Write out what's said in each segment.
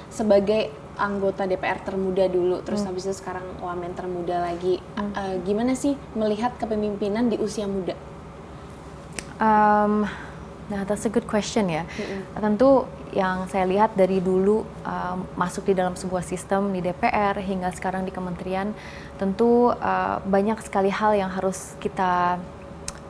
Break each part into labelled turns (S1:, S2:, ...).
S1: sebagai anggota DPR termuda dulu, terus habis itu sekarang wamen termuda lagi, gimana sih melihat kepemimpinan di usia muda?
S2: Nah, that's a good question ya. Tentu yang saya lihat dari dulu masuk di dalam sebuah sistem di DPR hingga sekarang di kementerian, tentu banyak sekali hal yang harus kita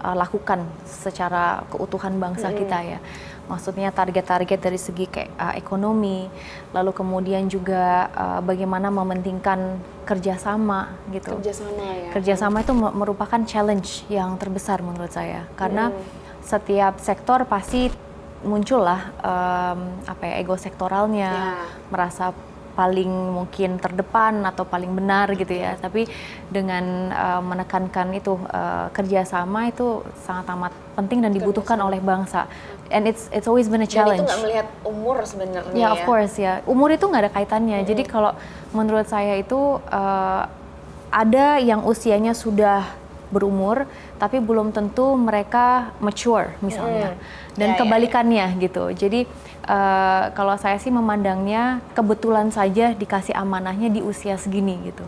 S2: lakukan secara keutuhan bangsa kita ya. Maksudnya target-target dari segi ekonomi, lalu kemudian juga bagaimana mementingkan kerjasama gitu.
S1: Kerjasama ya.
S2: Kerjasama itu merupakan challenge yang terbesar menurut saya, karena setiap sektor pasti muncullah ego sektoralnya, merasa paling mungkin terdepan atau paling benar gitu ya. Tapi dengan menekankan itu kerjasama itu sangat amat penting dan dibutuhkan oleh bangsa. And it's always been a challenge.
S1: Dan itu nggak melihat umur sebenarnya
S2: ya. Of course ya. Umur itu nggak ada kaitannya. Jadi kalau menurut saya itu ada yang usianya sudah berumur, tapi belum tentu mereka mature misalnya. Dan kebalikannya gitu. Jadi kalau saya sih memandangnya kebetulan saja dikasih amanahnya di usia segini gitu.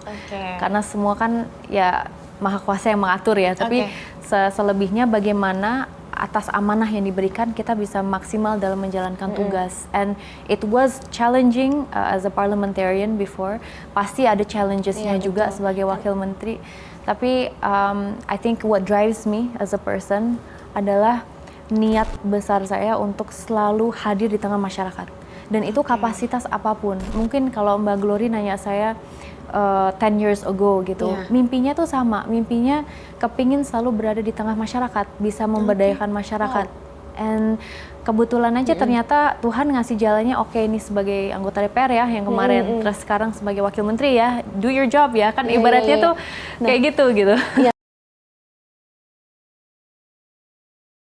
S2: Karena semua kan ya Maha Kuasa yang mengatur ya. Tapi selebihnya bagaimana atas amanah yang diberikan kita bisa maksimal dalam menjalankan tugas. And it was challenging as a parliamentarian before. Pasti ada challenges-nya juga sebagai wakil menteri. Tapi I think what drives me as a person adalah niat besar saya untuk selalu hadir di tengah masyarakat. Dan itu kapasitas apapun. Mungkin kalau Mbak Glory nanya saya 10 years ago gitu, mimpinya tuh sama. Mimpinya kepingin selalu berada di tengah masyarakat, bisa memberdayakan masyarakat. And kebetulan aja ternyata Tuhan ngasih jalannya, oke ini sebagai anggota DPR ya yang kemarin, terus sekarang sebagai wakil menteri ya, do your job ya, kan ibaratnya tuh kayak gitu.